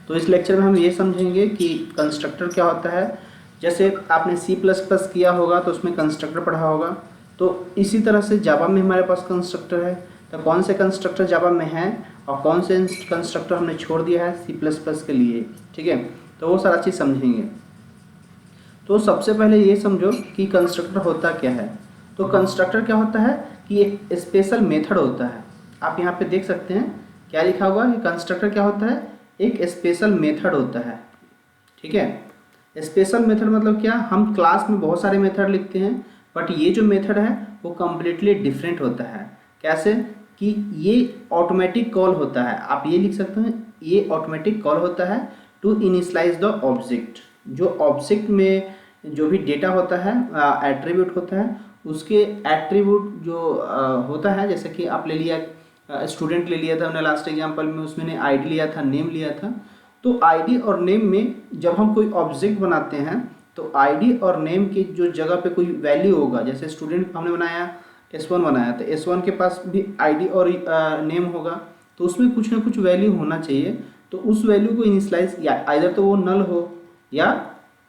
तो इस लेक्चर में हम ये समझेंगे कि कंस्ट्रक्टर क्या होता है। जैसे आपने C++ किया होगा तो उसमें कंस्ट्रक्टर पढ़ा होगा, तो इसी तरह से जावा में हमारे पास कंस्ट्रक्टर है। तो कौन से कंस्ट्रक्टर जावा में हैं और कौन से कंस्ट्रक्टर हमने छोड़ दिया है C++ के लिए, ठीक है। तो वो सारा चीज़ समझेंगे। तो सबसे पहले ये समझो कि कंस्ट्रक्टर होता क्या है। तो कंस्ट्रक्टर क्या होता है कि एक स्पेशल मेथड होता है। आप यहाँ पे देख सकते हैं क्या लिखा हुआ है कि कंस्ट्रक्टर क्या होता है, एक स्पेशल मेथड होता है, ठीक है। स्पेशल मेथड मतलब क्या, हम क्लास में बहुत सारे मेथड लिखते हैं बट ये जो मेथड है वो कम्प्लीटली डिफरेंट होता है। कैसे कि ये ऑटोमेटिक कॉल होता है, आप ये लिख सकते हैं ये ऑटोमेटिक कॉल होता है टू इनिशियलाइज द ऑब्जेक्ट। जो ऑब्जेक्ट में जो भी डेटा होता है, एट्रीब्यूट होता है, उसके एट्रीब्यूट जो होता है, जैसे कि आप ले लिया स्टूडेंट ले लिया था हमने लास्ट एग्जांपल में, उसमें ने आईडी लिया था, नेम लिया था। तो आईडी और नेम में जब हम कोई ऑब्जेक्ट बनाते हैं तो आईडी और नेम की जो जगह पे कोई वैल्यू होगा, जैसे स्टूडेंट हमने बनाया S1 बनाया तो S1 के पास भी आईडी और नेम होगा, तो उसमें कुछ ना कुछ वैल्यू होना चाहिए। तो उस वैल्यू को इनिशियलाइज, या आइदर तो वो नल हो या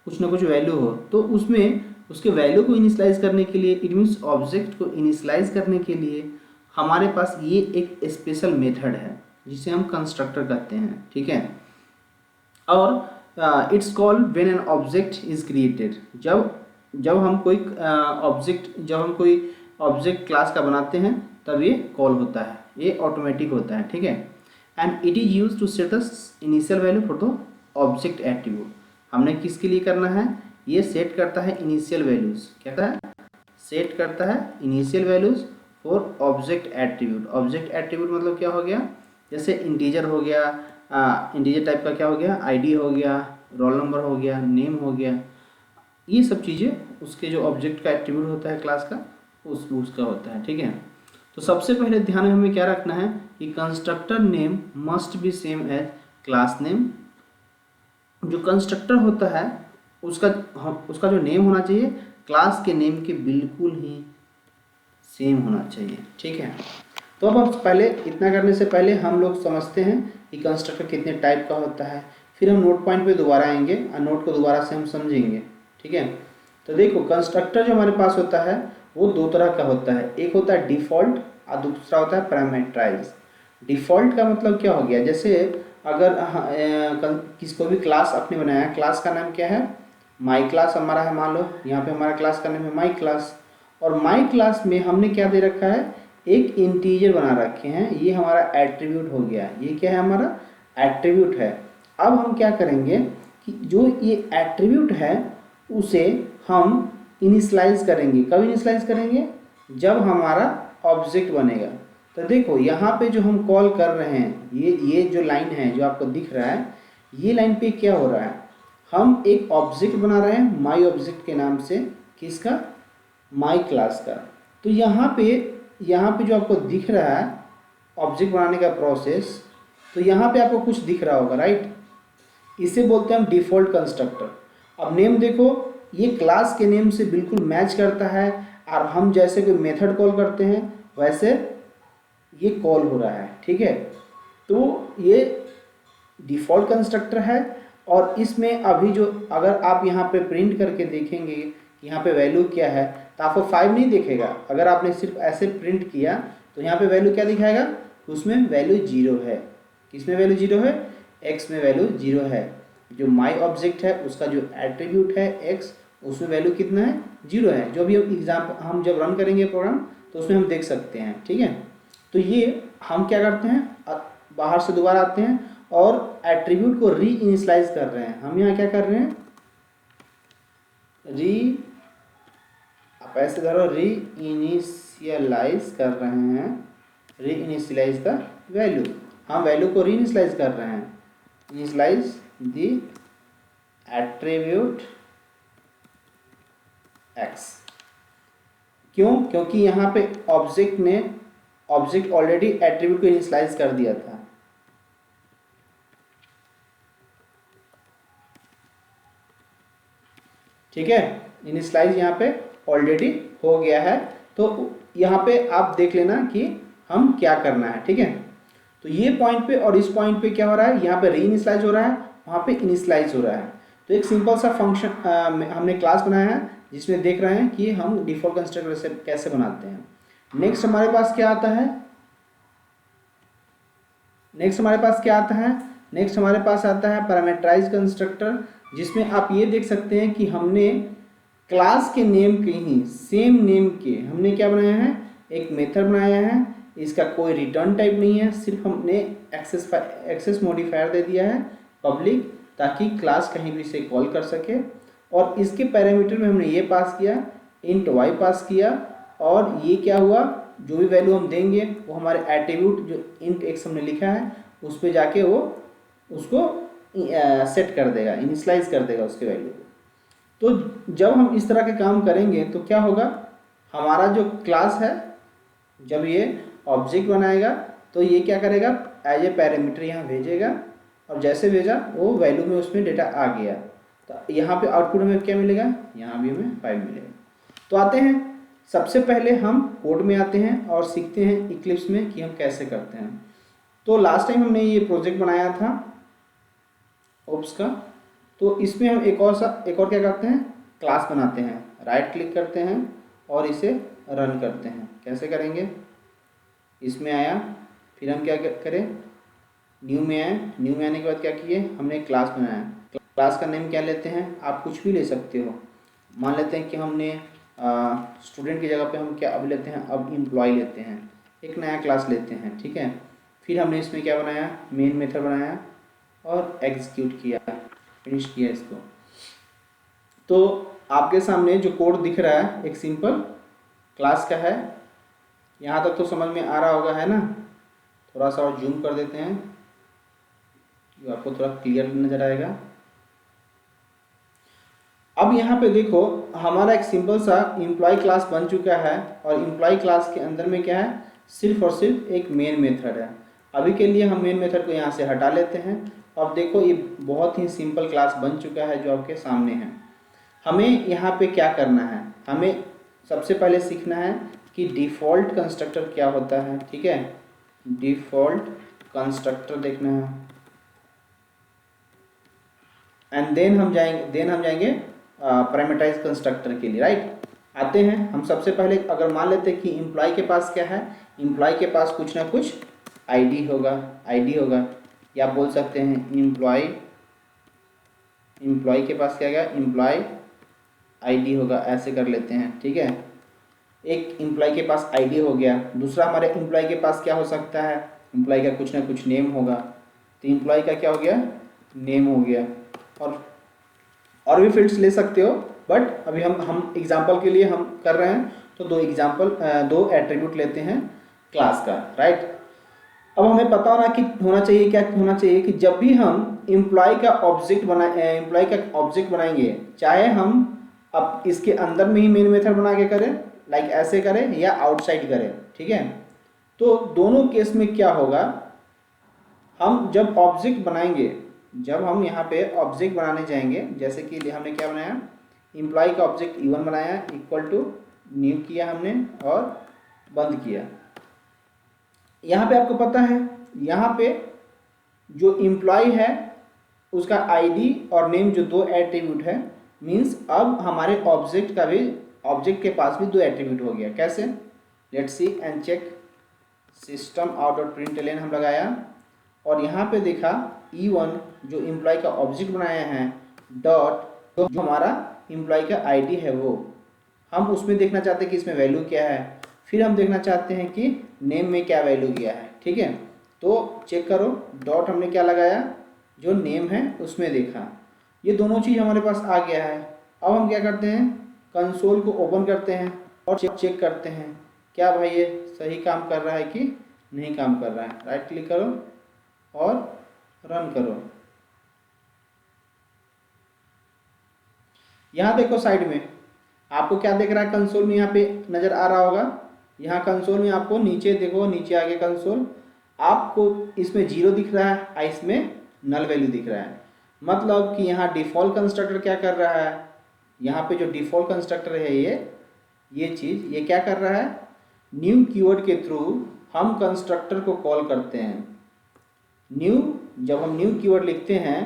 कुछ ना कुछ वैल्यू हो, तो उसमें उसके वैल्यू को इनिशियलाइज करने के लिए, इट मीन्स ऑब्जेक्ट को इनिशियलाइज करने के लिए हमारे पास ये एक स्पेशल मेथड है जिसे हम कंस्ट्रक्टर कहते हैं, ठीक है। और it's called when an object is created. जब हम कोई ऑब्जेक्ट क्लास का बनाते हैं तब ये कॉल होता है, ये ऑटोमेटिक होता है, ठीक है। And it is use to set the initial value for the object attribute. हमने किसके लिए करना है, ये सेट करता है इनिशियल वैल्यूज, क्या करता है, सेट करता है initial values for object attribute. Object attribute मतलब क्या हो गया, जैसे इंटीजर हो गया, इंटीजर टाइप का क्या हो गया, आईडी हो गया, रोल नंबर हो गया, नेम हो गया, ये सब चीज़ें उसके जो ऑब्जेक्ट का एट्रीब्यूट होता है क्लास का उसका होता है, ठीक है। तो सबसे पहले ध्यान में हमें क्या रखना है कि constructor name must be same as class name. जो कंस्ट्रक्टर होता है उसका जो नेम होना चाहिए क्लास के नेम के बिल्कुल ही सेम होना चाहिए, ठीक है। तो अब हम पहले इतना करने से पहले हम लोग समझते हैं कि कंस्ट्रक्टर कितने टाइप का होता है, फिर हम नोट पॉइंट पे दोबारा आएंगे और नोट को दोबारा से हम समझेंगे, ठीक है। तो देखो कंस्ट्रक्टर जो हमारे पास होता है वो दो तरह का होता है, एक होता है डिफ़ॉल्ट और दूसरा होता है पैरामीटराइज। डिफ़ॉल्ट का मतलब क्या हो गया, जैसे अगर किसको भी क्लास आपने बनाया, क्लास का नाम क्या है, माई क्लास हमारा है, मान लो यहाँ पे हमारा क्लास का नाम है माई क्लास, और माई क्लास में हमने क्या दे रखा है, एक इंटीजर बना रखे हैं, ये हमारा एट्रीब्यूट हो गया, ये क्या है हमारा एट्रीब्यूट है। अब हम क्या करेंगे कि जो ये एट्रीब्यूट है उसे हम इनिशियलाइज करेंगे। कब इनिशियलाइज करेंगे, जब हमारा ऑब्जेक्ट बनेगा। तो देखो यहाँ पे जो हम कॉल कर रहे हैं, ये जो लाइन है जो आपको दिख रहा है, ये लाइन पे क्या हो रहा है, हम एक ऑब्जेक्ट बना रहे हैं माई ऑब्जेक्ट के नाम से, किसका, माई क्लास का। तो यहाँ पे जो आपको दिख रहा है ऑब्जेक्ट बनाने का प्रोसेस, तो यहाँ पे आपको कुछ दिख रहा होगा, राइट, इसे बोलते हैं हम डिफ़ॉल्ट कंस्ट्रक्टर। अब नेम देखो, ये क्लास के नेम से बिल्कुल मैच करता है, और हम जैसे कोई मेथड कॉल करते हैं वैसे ये कॉल हो रहा है, ठीक है। तो ये डिफ़ॉल्ट कंस्ट्रक्टर है, और इसमें अभी जो अगर आप यहाँ पे प्रिंट करके देखेंगे कि यहाँ पे वैल्यू क्या है, तो आपको 5 नहीं दिखेगा। अगर आपने सिर्फ ऐसे प्रिंट किया तो यहाँ पे वैल्यू क्या दिखाएगा, उसमें वैल्यू 0 है। किसमें वैल्यू 0 है, x में वैल्यू 0 है। जो माई ऑब्जेक्ट है उसका जो एट्रीब्यूट है x, उसमें वैल्यू कितना है, 0 है। जो भी हम जब रन करेंगे प्रोग्राम तो उसमें हम देख सकते हैं, ठीक है। तो ये हम क्या करते हैं, बाहर से दोबारा आते हैं और एट्रीब्यूट को री इनिशियलाइज कर रहे हैं। हम यहाँ क्या कर रहे हैं, आप ऐसे धरो, री इनिशियलाइज कर रहे हैं, री इनिशियलाइज द वैल्यू, हम वैल्यू को री इनिशियलाइज कर रहे हैं, इनिशियलाइज द एट्रीब्यूट x। क्यों, क्योंकि यहाँ पे ऑब्जेक्ट ऑलरेडी एट्रीब्यूट को इनिशियलाइज कर दिया था। ठीक है, इनिशियलाइज यहाँ पे ऑलरेडी हो गया है। तो यहाँ पे आप देख लेना कि हम क्या करना है, ठीक है। तो ये पॉइंट पे और इस पॉइंट पे क्या हो रहा है, यहाँ पे री इनिशियलाइज हो रहा है वहाँ पे इनिशियलाइज हो रहा है। तो एक सिंपल सा फंक्शन हमने क्लास बनाया है जिसमें देख रहे हैं कि हम डिफ़ॉल्ट कंस्ट्रक्टर से कैसे बनाते हैं। नेक्स्ट हमारे पास क्या आता है, नेक्स्ट हमारे पास आता है पैरामीटराइज कंस्ट्रक्टर, जिसमें आप ये देख सकते हैं कि हमने क्लास के नेम के ही सेम नेम के हमने क्या बनाया है, एक मेथड बनाया है। इसका कोई रिटर्न टाइप नहीं है, सिर्फ हमने एक्सेस मॉडिफायर दे दिया है पब्लिक, ताकि क्लास कहीं भी इसे कॉल कर सके। और इसके पैरामीटर में हमने ये पास किया, इंट y पास किया, और ये क्या हुआ, जो भी वैल्यू हम देंगे वो हमारे एट्रीब्यूट जो इंट x हमने लिखा है उस पर जाके वो उसको सेट कर देगा, इनिशियलाइज कर देगा उसके वैल्यू को। तो जब हम इस तरह के काम करेंगे तो क्या होगा, हमारा जो क्लास है जब ये ऑब्जेक्ट बनाएगा तो ये क्या करेगा, एज ए पैरामीटर यहाँ भेजेगा, और जैसे भेजा वो वैल्यू में उसमें डेटा आ गया। तो यहाँ पे आउटपुट हमें क्या मिलेगा, यहाँ भी हमें 5 मिलेगा। तो आते हैं, सबसे पहले हम कोड में आते हैं और सीखते हैं इक्लिप्स में कि हम कैसे करते हैं। तो लास्ट टाइम हमने ये प्रोजेक्ट बनाया था ओप्स का, तो इसमें हम एक और क्या करते हैं, क्लास बनाते हैं, राइट क्लिक करते हैं और इसे रन करते हैं। कैसे करेंगे, इसमें आया, फिर हम क्या करें, न्यू में आए, न्यू में आने के बाद क्या किए, हमने क्लास बनाया। क्लास का नेम क्या लेते हैं, आप कुछ भी ले सकते हो। मान लेते हैं कि हमने स्टूडेंट की जगह पे हम क्या अब लेते हैं, अब एम्प्लॉय लेते हैं, एक नया क्लास लेते हैं, ठीक है। फिर हमने इसमें क्या बनाया, मेन मेथड बनाया और एग्जीक्यूट किया, फिनिश किया इसको। तो आपके सामने जो कोड दिख रहा है एक सिंपल क्लास का है। यहाँ तक तो समझ में आ रहा होगा, है ना। थोड़ा सा और जूम कर देते हैं, जो आपको थोड़ा क्लियर नज़र आएगा। अब यहाँ पे देखो, हमारा एक सिंपल सा एम्प्लॉय क्लास बन चुका है, और एम्प्लॉय क्लास के अंदर में क्या है, सिर्फ और सिर्फ एक मेन मेथड है। अभी के लिए हम मेन मेथड को यहाँ से हटा लेते हैं। अब देखो ये बहुत ही सिंपल क्लास बन चुका है जो आपके सामने है। हमें यहाँ पे क्या करना है, हमें सबसे पहले सीखना है कि डिफ़ॉल्ट कंस्ट्रक्टर क्या होता है, ठीक है। डिफ़ॉल्ट कंस्ट्रक्टर देखना है, एंड देन हम जाएंगे पैरामीटराइज कंस्ट्रक्टर के लिए, राइट। आते हैं हम सबसे पहले, अगर मान लेते हैं कि एम्प्लॉय के पास क्या है, एम्प्लॉय के पास कुछ ना कुछ आईडी होगा, या आप बोल सकते हैं एम्प्लॉय के पास क्या गया, एम्प्लॉय आईडी होगा, ऐसे कर लेते हैं, ठीक है। एक एम्प्लॉय के पास आईडी हो गया। दूसरा हमारे एम्प्लॉय के पास क्या हो सकता है, एम्प्लॉय का कुछ ना कुछ नेम होगा, तो एम्प्लॉय का क्या हो गया, नेम हो गया। और भी फील्ड्स ले सकते हो, बट अभी हम एग्जांपल के लिए हम कर रहे हैं, तो दो एट्रीब्यूट लेते हैं क्लास का, राइट। अब हमें पता होना चाहिए क्या होना चाहिए कि जब भी हम एम्प्लॉय का ऑब्जेक्ट बनाएंगे, चाहे हम अब इसके अंदर में ही मेन मेथड बना के करें, लाइक ऐसे करें, या आउटसाइड करें, ठीक है। तो दोनों केस में क्या होगा, हम जब ऑब्जेक्ट बनाएंगे, जब हम यहाँ पे ऑब्जेक्ट बनाने जाएंगे, जैसे कि हमने क्या बनाया, एम्प्लॉय का ऑब्जेक्ट E1 बनाया, इक्वल टू न्यू किया हमने और बंद किया। यहाँ पे आपको पता है, यहाँ पे जो एम्प्लॉय है उसका आईडी और नेम जो दो एट्रीब्यूट है, मीन्स अब हमारे ऑब्जेक्ट के पास भी दो एट्रीब्यूट हो गया। कैसे, let's see and check. System out dot println हम लगाया, और यहाँ पे देखा E1 जो एम्प्लॉय का ऑब्जेक्ट बनाया है, डॉट जो हमारा एम्प्लॉय का आईडी है, वो हम उसमें देखना चाहते हैं कि इसमें वैल्यू क्या है। फिर हम देखना चाहते हैं कि नेम में क्या वैल्यू गया है, ठीक है। तो चेक करो, डॉट हमने क्या लगाया, जो नेम है उसमें देखा, ये दोनों चीज़ हमारे पास आ गया है। अब हम क्या करते हैं, कंसोल को ओपन करते हैं और चेक करते हैं क्या भाई ये सही काम कर रहा है कि नहीं काम कर रहा है। राइट क्लिक करो और रन करो। यहाँ देखो साइड में आपको क्या दिख रहा है, कंसोल में यहाँ पे नज़र आ रहा होगा। यहाँ कंसोल में आपको नीचे देखो, नीचे आगे कंसोल आपको इसमें 0 दिख रहा है, इसमें नल वैल्यू दिख रहा है। मतलब कि यहाँ डिफ़ॉल्ट कंस्ट्रक्टर क्या कर रहा है, यहाँ पे जो डिफ़ॉल्ट कंस्ट्रक्टर है ये चीज़ ये क्या कर रहा है, न्यू कीवर्ड के थ्रू हम कंस्ट्रक्टर को कॉल करते हैं। न्यू, जब हम न्यू कीवर्ड लिखते हैं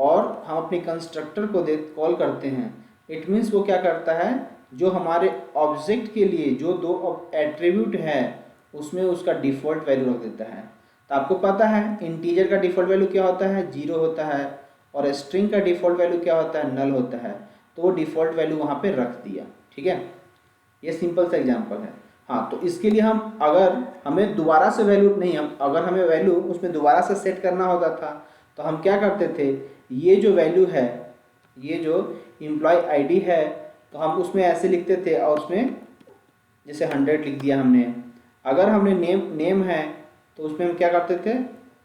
और हम अपने कंस्ट्रक्टर को कॉल करते हैं, इट मीन्स वो क्या करता है, जो हमारे ऑब्जेक्ट के लिए जो दो एट्रीब्यूट है उसमें उसका डिफ़ॉल्ट वैल्यू रख देता है। तो आपको पता है इंटीजर का डिफ़ॉल्ट वैल्यू क्या होता है, 0 होता है, और स्ट्रिंग का डिफ़ॉल्ट वैल्यू क्या होता है, नल होता है। तो वो डिफ़ॉल्ट वैल्यू वहाँ पे रख दिया। ठीक है, ये सिंपल सा एग्जांपल है। हाँ, तो इसके लिए हम अगर हमें दोबारा से वैल्यू नहीं, हम अगर हमें वैल्यू उसमें दोबारा से सेट करना होता था तो हम क्या करते थे, ये जो वैल्यू है, ये जो एम्प्लॉय आईडी है, तो हम उसमें ऐसे लिखते थे और उसमें जैसे 100 लिख दिया हमने। अगर हमने नेम है तो उसमें हम क्या करते थे,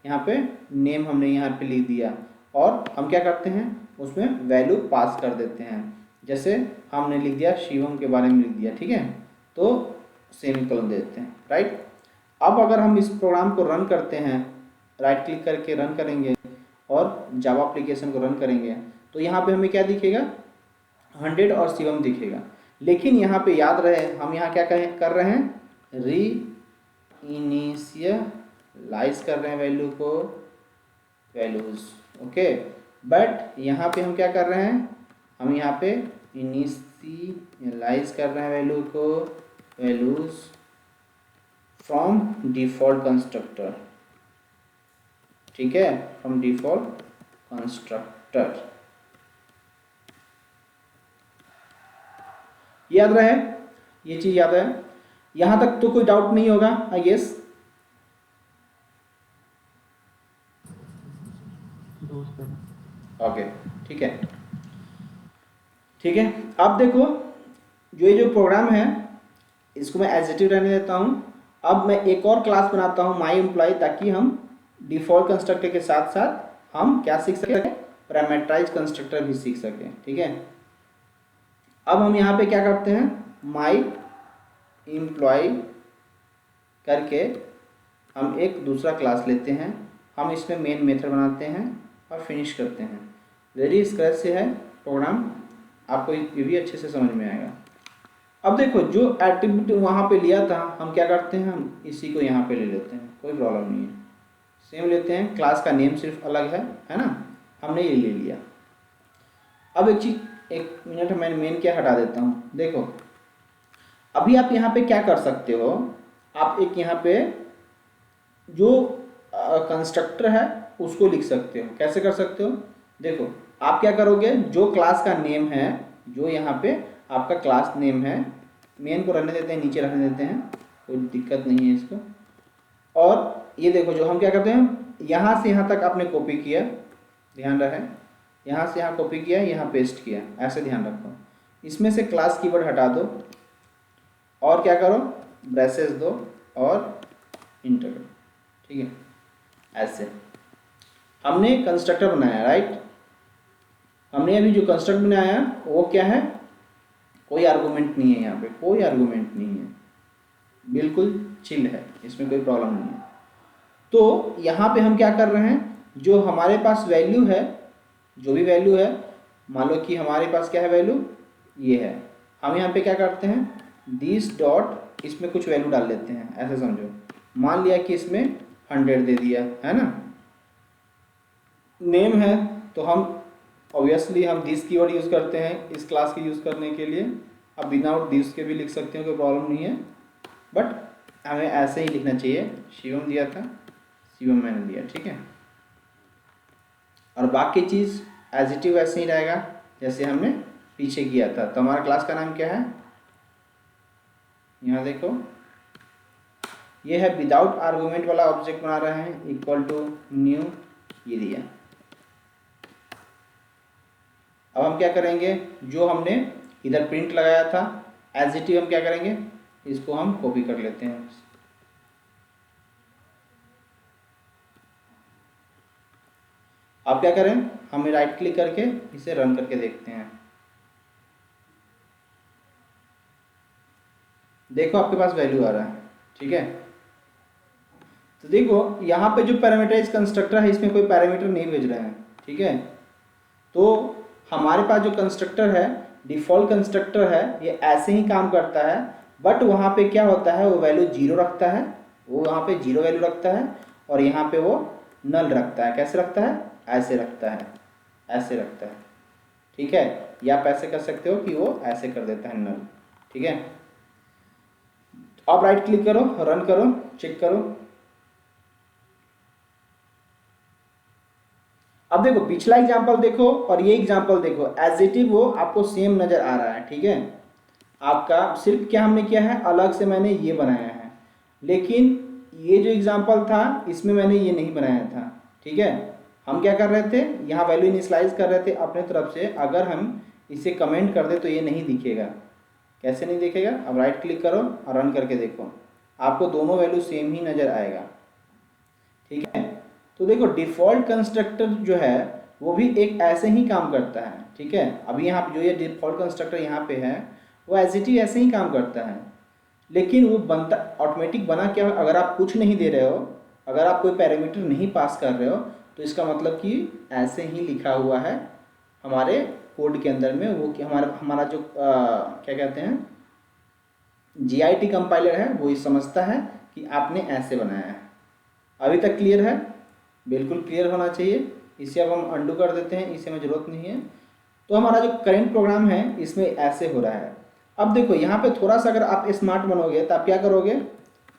यहाँ पे नेम हमने यहाँ पे लिख दिया और हम क्या करते हैं उसमें वैल्यू पास कर देते हैं। जैसे हमने लिख दिया शिवम के बारे में लिख दिया, ठीक है, तो सेमीकोलन दे देते हैं, राइट। अब अगर हम इस प्रोग्राम को रन करते हैं, राइट क्लिक करके रन करेंगे और जावा एप्लीकेशन को रन करेंगे, तो यहाँ पे हमें क्या दिखेगा, 100 और शिवम दिखेगा। लेकिन यहाँ पे याद रहे हम यहाँ क्या कर रहे हैं, री इनिशियलाइज कर रहे हैं वैल्यू को, वैल्यूज, ओके। बट यहाँ पे हम क्या कर रहे हैं, हम यहाँ पे इनिशियलाइज कर रहे हैं वैल्यू को, वैल्यूज फ्रॉम डिफॉल्ट कंस्ट्रक्टर, ठीक है, फ्रॉम डिफॉल्ट कंस्ट्रक्टर। याद रहे, ये चीज याद है, यहां तक तो कोई डाउट नहीं होगा आई गेस। ओके, ठीक है, ठीक है। अब देखो जो ये जो प्रोग्राम है इसको मैं एज इट इज रहने देता हूं। अब मैं एक और क्लास बनाता हूं माई एम्प्लॉय, ताकि हम डिफॉल्ट कंस्ट्रक्टर के साथ साथ हम क्या सीख सकें, पैरामीटराइज्ड कंस्ट्रक्टर भी सीख सकें, ठीक है। अब हम यहाँ पे क्या करते हैं, माई एम्प्लॉय करके हम एक दूसरा क्लास लेते हैं, हम इसमें मेन मेथड बनाते हैं और फिनिश करते हैं। वेरी स्क्रैच से है प्रोग्राम, आपको ये भी अच्छे से समझ में आएगा। अब देखो जो एट्रीब्यूट वहाँ पे लिया था हम क्या करते हैं, हम इसी को यहाँ पे ले लेते हैं, कोई प्रॉब्लम नहीं है, सेम लेते हैं, क्लास का नेम सिर्फ अलग है ना, हमने ये ले लिया। अब एक चीज, एक मिनट मैं मेन क्या हटा देता हूँ। देखो अभी आप यहाँ पे क्या कर सकते हो, आप एक यहाँ पे जो कंस्ट्रक्टर है उसको लिख सकते हो। कैसे कर सकते हो, देखो आप क्या करोगे, जो क्लास का नेम है, जो यहाँ पे आपका क्लास नेम है, मेन को रहने देते हैं, नीचे रहने देते हैं, कोई दिक्कत नहीं है इसको। और ये देखो जो हम क्या करते हैं, यहाँ से यहाँ तक आपने कॉपी किया, ध्यान रहे, यहाँ से यहाँ कॉपी किया, यहाँ पेस्ट किया, ऐसे ध्यान रखो। इसमें से क्लास कीवर्ड हटा दो और क्या करो, ब्रेसेस दो और इंटर करो, ठीक है। ऐसे हमने कंस्ट्रक्टर बनाया, राइट। हमने अभी जो कंस्ट्रक्ट बनाया वो क्या है, कोई आर्गुमेंट नहीं है, यहाँ पे कोई आर्गुमेंट नहीं है, बिल्कुल चिल है, इसमें कोई प्रॉब्लम नहीं है। तो यहाँ पे हम क्या कर रहे हैं, जो हमारे पास वैल्यू है, जो भी वैल्यू है, मान लो कि हमारे पास क्या है वैल्यू, ये है, हम यहाँ पे क्या करते हैं, दिस डॉट, इसमें कुछ वैल्यू डाल लेते हैं, ऐसे समझो। मान लिया कि इसमें 100 दे दिया है ना, नेम है तो हम ऑब्वियसली हम दिस कीवर्ड यूज़ करते हैं इस क्लास के यूज़ करने के लिए। अब विदाउट दिस के भी लिख सकते हो, कोई प्रॉब्लम नहीं है, बट हमें ऐसे ही लिखना चाहिए। शिवम दिया था, शिवम मैंने दिया, ठीक है। और बाकी चीज़ एज इट इज वैसे ही रहेगा जैसे हमने पीछे किया था। तो हमारा क्लास का नाम क्या है, यहाँ देखो, ये है विदाउट आर्गुमेंट वाला ऑब्जेक्ट बना रहे हैं, इक्वल टू न्यू, ये दिया। अब हम क्या करेंगे, जो हमने इधर प्रिंट लगाया था एज इट इज हम क्या करेंगे, इसको हम कॉपी कर लेते हैं। अब क्या करें, हम राइट क्लिक करके इसे रन करके देखते हैं। देखो आपके पास वैल्यू आ रहा है, ठीक है। तो देखो यहाँ पे जो पैरामीटराइज्ड कंस्ट्रक्टर है इसमें कोई पैरामीटर नहीं भेज रहे हैं, ठीक है। तो हमारे पास जो कंस्ट्रक्टर है, डिफ़ॉल्ट कंस्ट्रक्टर है, ये ऐसे ही काम करता है, बट वहाँ पे क्या होता है, वो वैल्यू 0 रखता है, वो वहाँ पे 0 वैल्यू रखता है, और यहाँ पे वो नल रखता है। कैसे रखता है, ऐसे रखता है, ऐसे रखता है, ठीक है। या आप ऐसे कर सकते हो कि वो ऐसे कर देता है नल, ठीक है। आप राइट क्लिक करो, रन करो, चेक करो। अब देखो पिछला एग्जांपल देखो और ये एग्जांपल देखो, एज इट इज वो आपको सेम नजर आ रहा है, ठीक है। आपका सिर्फ क्या हमने किया है, अलग से मैंने ये बनाया है, लेकिन ये जो एग्जांपल था इसमें मैंने ये नहीं बनाया था, ठीक है। हम क्या कर रहे थे, यहाँ वैल्यू इनिशियलाइज कर रहे थे अपने तरफ से। अगर हम इसे कमेंट कर दे तो ये नहीं दिखेगा। कैसे नहीं दिखेगा, अब राइट क्लिक करो और रन करके देखो, आपको दोनों वैल्यू सेम ही नज़र आएगा, ठीक है। तो देखो डिफ़ॉल्ट कंस्ट्रक्टर जो है वो भी एक ऐसे ही काम करता है, ठीक है। अभी यहाँ जो ये डिफ़ॉल्ट कंस्ट्रक्टर यहाँ पे है वो एज इट इज ऐसे ही काम करता है, लेकिन वो बनता ऑटोमेटिक बना क्या, अगर आप कुछ नहीं दे रहे हो, अगर आप कोई पैरामीटर नहीं पास कर रहे हो, तो इसका मतलब कि ऐसे ही लिखा हुआ है हमारे कोड के अंदर में। वो कि हमारा जो क्या कहते हैं GIT कंपाइलर है वो ये समझता है कि आपने ऐसे बनाया है। अभी तक क्लियर है, बिल्कुल क्लियर होना चाहिए। इसे अब हम अंडू कर देते हैं, इसे में ज़रूरत नहीं है। तो हमारा जो करेंट प्रोग्राम है इसमें ऐसे हो रहा है। अब देखो यहाँ पे थोड़ा सा अगर आप स्मार्ट बनोगे तो आप क्या करोगे,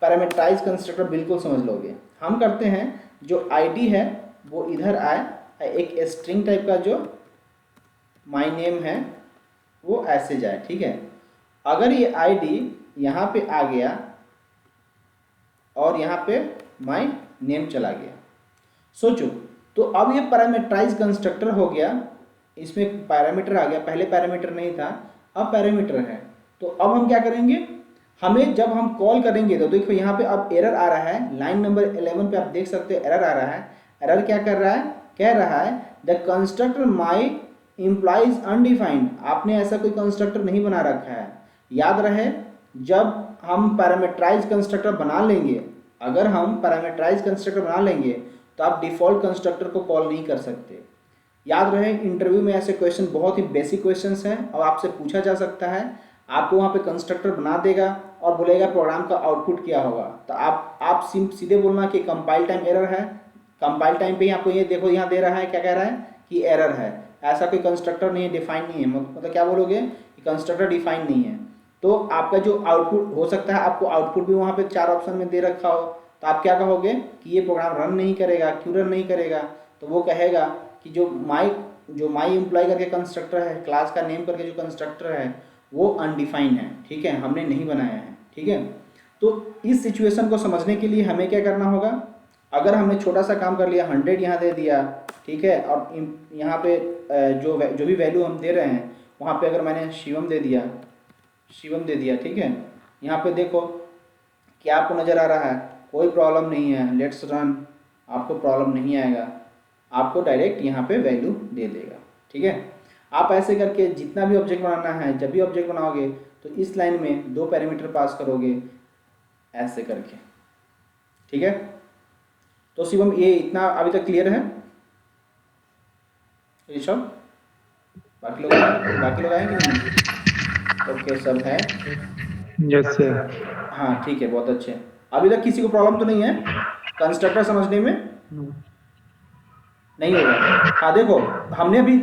पैरामीटराइज कंस्ट्रक्टर बिल्कुल समझ लोगे। हम करते हैं जो आईडी है वो इधर आए, एक स्ट्रिंग टाइप का जो माय नेम है वो ऐसे जाए, ठीक है। अगर ये आईडी यहाँ पे आ गया और यहाँ पे माय नेम चला गया, सोचो, तो अब ये पैरामीटराइज कंस्ट्रक्टर हो गया, इसमें पैरामीटर आ गया, पहले पैरामीटर नहीं था, अब पैरामीटर है। तो अब हम क्या करेंगे, हमें जब हम कॉल करेंगे तो देखो यहाँ पे अब एरर आ रहा है, लाइन नंबर 11 पे आप देख सकते हो एरर आ रहा है। एरर क्या कर रहा है, कह रहा है the constructor my implies undefined. आपने ऐसा कोई कंस्ट्रक्टर नहीं बना रखा है। याद रहे, जब हम पैरामीटराइज कंस्ट्रक्टर बना लेंगे, अगर हम पैरामीटराइज कंस्ट्रक्टर बना लेंगे तो आप डिफ़ॉल्ट कंस्ट्रक्टर को कॉल नहीं कर सकते। याद रहे, इंटरव्यू में ऐसे क्वेश्चन बहुत ही बेसिक क्वेश्चंस हैं और आपसे पूछा जा सकता है। आपको वहाँ पे कंस्ट्रक्टर बना देगा और बोलेगा प्रोग्राम का आउटपुट क्या होगा, तो आप सीधे बोलना कि कंपाइल टाइम एरर है। कंपाइल टाइम पे ही आपको ये देखो यहाँ दे रहा है, क्या कह रहा है कि एरर है, ऐसा कोई कंस्ट्रक्टर नहीं है, डिफाइन नहीं है। मतलब क्या बोलोगे कि कंस्ट्रक्टर डिफाइन नहीं है। तो आपका जो आउटपुट हो सकता है, आपको आउटपुट भी वहाँ पे 4 ऑप्शन में दे रखा हो, तो आप क्या कहोगे कि ये प्रोग्राम रन नहीं करेगा। क्यों रन नहीं करेगा, तो वो कहेगा कि जो माई एम्प्लॉय करके कंस्ट्रक्टर है, क्लास का नेम करके जो कंस्ट्रक्टर है वो अनडिफाइंड है, ठीक है, हमने नहीं बनाया है, ठीक है। तो इस सिचुएशन को समझने के लिए हमें क्या करना होगा, अगर हमने छोटा सा काम कर लिया, 100 यहाँ दे दिया, ठीक है, और यहाँ पे जो भी वैल्यू हम दे रहे हैं वहाँ पे अगर मैंने शिवम दे दिया, ठीक है। यहाँ पे देखो क्या आपको नज़र आ रहा है, कोई प्रॉब्लम नहीं है, लेट्स रन, आपको प्रॉब्लम नहीं आएगा, आपको डायरेक्ट यहाँ पे वैल्यू दे देगा, ठीक है। आप ऐसे करके जितना भी ऑब्जेक्ट बनाना है, जब भी ऑब्जेक्ट बनाओगे तो इस लाइन में 2 पैरामीटर पास करोगे ऐसे करके, ठीक है। तो शिवम ये इतना अभी तक क्लियर है ऋषभ? बाकी लोग आएंगे कि नहीं? ओके, सब है। Yes sir. हाँ ठीक है, बहुत अच्छे। अभी तक किसी को प्रॉब्लम तो नहीं है कंस्ट्रक्टर समझने में? नहीं होगा। हाँ देखो, हमने अभी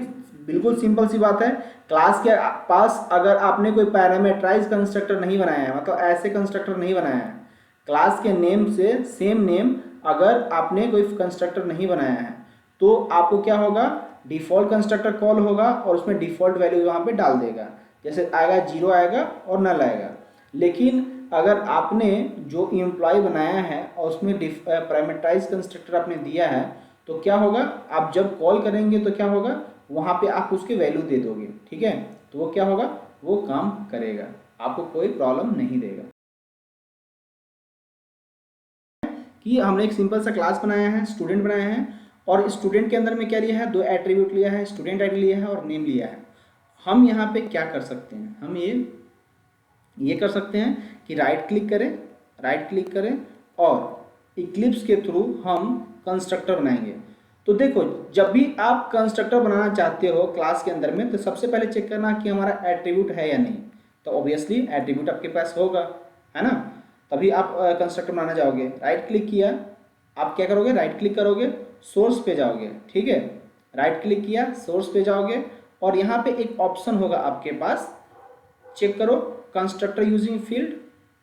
बिल्कुल सिंपल सी बात है, क्लास के पास अगर आपने कोई पैरामीटराइज कंस्ट्रक्टर नहीं बनाया है, मतलब ऐसे कंस्ट्रक्टर नहीं बनाया है, क्लास के नेम से सेम नेम अगर आपने कोई कंस्ट्रक्टर नहीं बनाया है, तो आपको क्या होगा, डिफ़ॉल्ट कंस्ट्रक्टर कॉल होगा और उसमें डिफ़ॉल्ट वैल्यू वहाँ पे डाल देगा, जैसे आएगा 0 आएगा और नल आएगा। लेकिन अगर आपने जो एम्प्लॉय बनाया है और उसमें पैरामीटराइज कंस्ट्रक्टर आपने दिया है, तो क्या होगा, आप जब कॉल करेंगे तो क्या होगा, वहाँ पे आप उसके वैल्यू दे दोगे, ठीक है। तो वो क्या होगा, वो काम करेगा, आपको कोई प्रॉब्लम नहीं देगा। कि हमने एक सिंपल सा क्लास बनाया है, स्टूडेंट बनाया है, और स्टूडेंट के अंदर में क्या लिया है, 2 एट्रीब्यूट लिया है, स्टूडेंट आईडी लिया है और नेम लिया है। हम यहाँ पे क्या कर सकते हैं, हम ये कर सकते हैं कि राइट क्लिक करें और इक्लिप्स के थ्रू हम कंस्ट्रक्टर बनाएंगे। तो देखो, जब भी आप कंस्ट्रक्टर बनाना चाहते हो क्लास के अंदर में, तो सबसे पहले चेक करना कि हमारा एट्रीब्यूट है या नहीं। तो ऑब्वियसली एट्रीब्यूट आपके पास होगा, है ना, तभी आप कंस्ट्रक्टर बनाना जाओगे। राइट क्लिक किया, आप क्या करोगे, राइट क्लिक करोगे, सोर्स पे जाओगे, ठीक है। राइट क्लिक किया, सोर्स पे जाओगे और यहाँ पे एक ऑप्शन होगा आपके पास, चेक करो कंस्ट्रक्टर यूजिंग फील्ड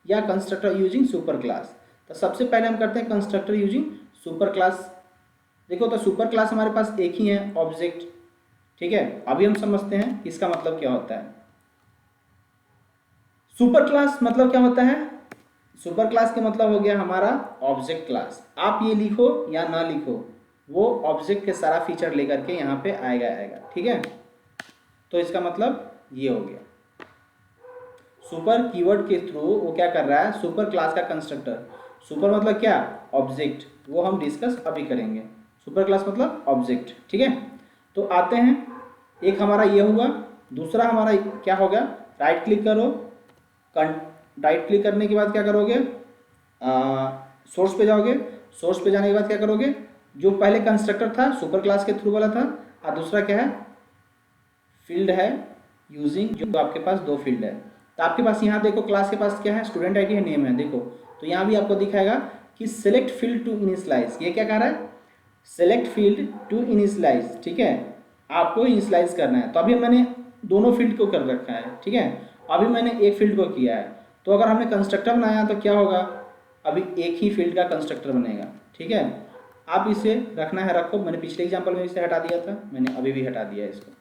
या कंस्ट्रक्टर यूजिंग सुपर क्लास। तो सबसे पहले हम करते हैं कंस्ट्रक्टर यूजिंग सुपर क्लास। देखो तो सुपर क्लास हमारे पास एक ही है ऑब्जेक्ट, ठीक है। अभी हम समझते हैं इसका मतलब क्या होता है। सुपर क्लास मतलब क्या होता है? सुपर क्लास का मतलब हो गया हमारा ऑब्जेक्ट क्लास। आप ये लिखो या ना लिखो, वो ऑब्जेक्ट के सारा फीचर लेकर के यहाँ पे आएगा, ठीक है। तो इसका मतलब ये हो गया, सुपर कीवर्ड के थ्रू वो क्या कर रहा है, सुपर क्लास का कंस्ट्रक्टर। सुपर मतलब क्या? ऑब्जेक्ट, वो हम डिस्कस अभी करेंगे। सुपर क्लास मतलब ऑब्जेक्ट, ठीक है। तो आते हैं, एक हमारा ये हुआ, दूसरा हमारा क्या होगा, राइट क्लिक करो, राइट क्लिक करने के बाद क्या करोगे, सोर्स पे जाओगे, सोर्स पे जाने के बाद क्या करोगे, जो पहले कंस्ट्रक्टर था सुपर क्लास के थ्रू वाला था, और दूसरा क्या है, फील्ड है यूजिंग, जो आपके पास दो फील्ड है। तो आपके पास यहाँ देखो क्लास के पास क्या है, स्टूडेंट आईडी है, नेम है, देखो तो यहाँ भी आपको दिखाएगा कि सेलेक्ट फील्ड टू इनिशियलाइज। ये क्या कह रहा है, सेलेक्ट फील्ड टू इनिशियलाइज, ठीक है, आपको इनिशियलाइज करना है। तो अभी मैंने दोनों फील्ड को कर रखा है, ठीक है, अभी मैंने एक फील्ड को किया है। तो अगर हमने कंस्ट्रक्टर बनाया तो क्या होगा, अभी एक ही फील्ड का कंस्ट्रक्टर बनेगा, ठीक है। आप इसे रखना है रखो, मैंने पिछले एग्जाम्पल में इसे हटा दिया था, मैंने अभी भी हटा दिया है इसको,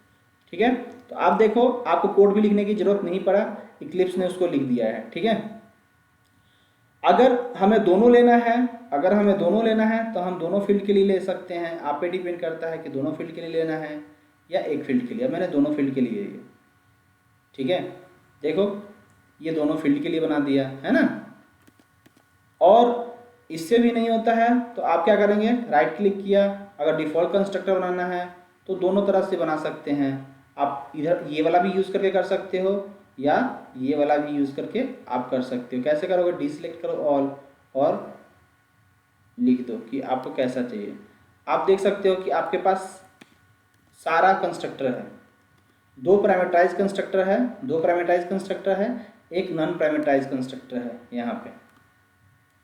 ठीक है। तो आप देखो आपको कोड भी लिखने की जरूरत नहीं पड़ा, इक्लिप्स ने उसको लिख दिया है, ठीक है। अगर हमें दोनों लेना है, अगर हमें दोनों लेना है तो हम दोनों फील्ड के लिए ले सकते हैं। आप पे डिपेंड करता है कि दोनों फील्ड के लिए लेना है या एक फील्ड के लिए। मैंने दोनों फील्ड के लिए, ठीक है, देखो ये दोनों फील्ड के लिए बना दिया है ना। और इससे भी नहीं होता है तो आप क्या करेंगे, राइट क्लिक किया, अगर डिफॉल्ट कंस्ट्रक्टर बनाना है तो दोनों तरह से बना सकते हैं। आप इधर ये वाला भी यूज़ करके कर सकते हो या ये वाला भी यूज़ करके आप कर सकते हो। कैसे करोगे, डिसलेक्ट करो ऑल और लिख दो कि आपको कैसा चाहिए। आप देख सकते हो कि आपके पास सारा कंस्ट्रक्टर है, दो पैरामीटराइज कंस्ट्रक्टर है, दो पैरामीटराइज कंस्ट्रक्टर है, एक नॉन पैरामीटराइज कंस्ट्रक्टर है। यहाँ पे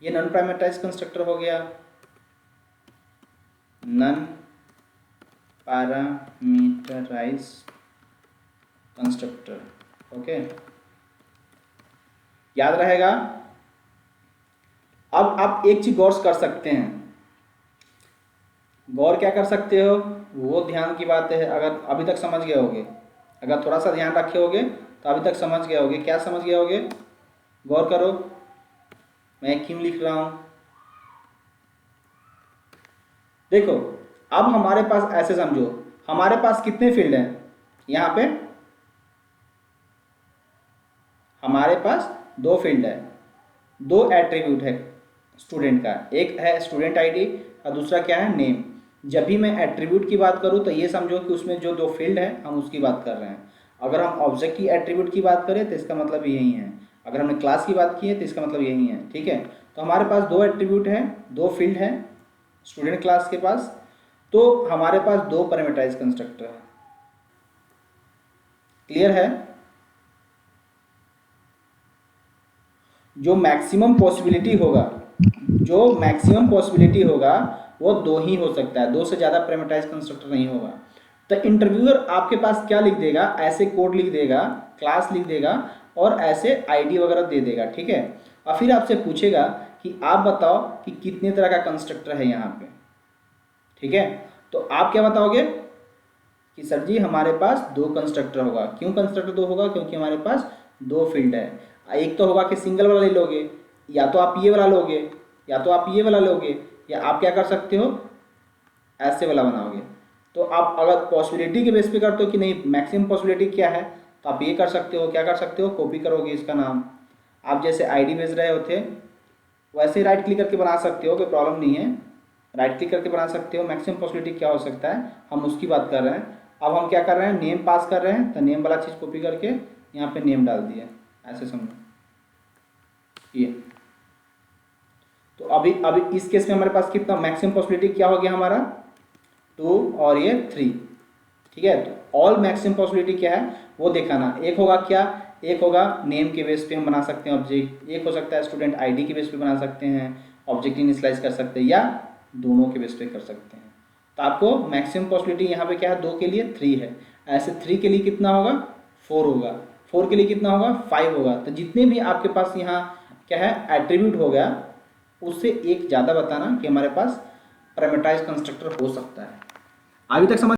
ये नॉन पैरामीटराइज कंस्ट्रक्टर हो गया, नॉन पैरामीटराइज कंस्ट्रक्टर, ओके, याद रहेगा। अब आप एक चीज गौर कर सकते हैं, गौर क्या कर सकते हो, वो ध्यान की बात है। अगर अभी तक समझ गए होगे, अगर थोड़ा सा ध्यान रखे होगे तो अभी तक समझ गए होगे। क्या समझ गए होगे, गौर करो मैं क्यों लिख रहा हूं। देखो अब हमारे पास ऐसे समझो, हमारे पास कितने फील्ड हैं, यहाँ पे हमारे पास दो फील्ड है, दो एट्रीब्यूट है स्टूडेंट का, एक है स्टूडेंट आईडी और दूसरा क्या है, नेम। जब भी मैं एट्रीब्यूट की बात करूँ तो ये समझो कि उसमें जो दो फील्ड है हम उसकी बात कर रहे हैं। अगर हम ऑब्जेक्ट की एट्रीब्यूट की बात करें तो इसका मतलब यही है, अगर हमने क्लास की बात की है तो इसका मतलब यही है, ठीक है। तो हमारे पास दो एट्रीब्यूट है, दो फील्ड है स्टूडेंट क्लास के पास, तो हमारे पास दो पैरामीटराइज कंस्ट्रक्टर है। क्लियर है? जो मैक्सिमम पॉसिबिलिटी होगा, जो मैक्सिमम पॉसिबिलिटी होगा वो दो ही हो सकता है, दो से ज़्यादा पैरामीटराइज कंस्ट्रक्टर नहीं होगा। तो इंटरव्यूअर आपके पास क्या लिख देगा, ऐसे कोड लिख देगा, क्लास लिख देगा और ऐसे आईडी वगैरह दे देगा, ठीक है। और फिर आपसे पूछेगा कि आप बताओ कि कितने तरह का कंस्ट्रक्टर है यहाँ पे, ठीक है। तो आप क्या बताओगे कि सर जी हमारे पास दो कंस्ट्रक्टर होगा। क्यों कंस्ट्रक्टर दो होगा, क्योंकि हमारे पास दो फील्ड है। एक तो होगा कि सिंगल वाला ले लोगे, या तो आप ये वाला लोगे, या तो आप ये वाला लोगे, या आप क्या कर सकते हो, ऐसे वाला बनाओगे। तो आप अगर पॉसिबिलिटी के बेस पे करते हो कि नहीं मैक्सिमम पॉसिबिलिटी क्या है, तो आप ये कर सकते हो, क्या कर सकते हो, कॉपी करोगे इसका नाम। आप जैसे आईडी भेज रहे होते वैसे राइट क्लिक करके बना सकते हो, कोई प्रॉब्लम नहीं है, राइट क्लिक करके बना सकते हो। मैक्सिमम पॉसिबिलिटी क्या हो सकता है हम उसकी बात कर रहे हैं। अब हम क्या कर रहे हैं, नेम पास कर रहे हैं, तो नेम वाला चीज़ कॉपी करके यहाँ पे नेम डाल दिया, ऐसे समझो ये। तो अभी इस केस में हमारे पास कितना मैक्सिमम पॉसिबिलिटी क्या हो गया हमारा 2 और ये 3, ठीक है। तो ऑल मैक्सिमम पॉसिबिलिटी क्या है वो दिखाना। एक होगा क्या, एक होगा नेम के बेस पे हम बना सकते हैं ऑब्जेक्ट, एक हो सकता है स्टूडेंट आईडी के बेस पे बना सकते हैं ऑब्जेक्ट, इनिशियलाइज कर सकते हैं, या दोनों के बेस पे कर सकते हैं। तो आपको मैक्सिमम पॉसिबिलिटी यहाँ पे क्या है, 2 के लिए 3 है, ऐसे 3 के लिए कितना होगा, 4 होगा, 4 के लिए कितना होगा, 5 होगा। तो जितने भी आपके पास यहाँ क्या है एट्रीब्यूट हो गया, उससे एक ज़्यादा बताना कि हमारे पास पैरामीटराइज्ड कंस्ट्रक्टर हो सकता है। अभी तक समझ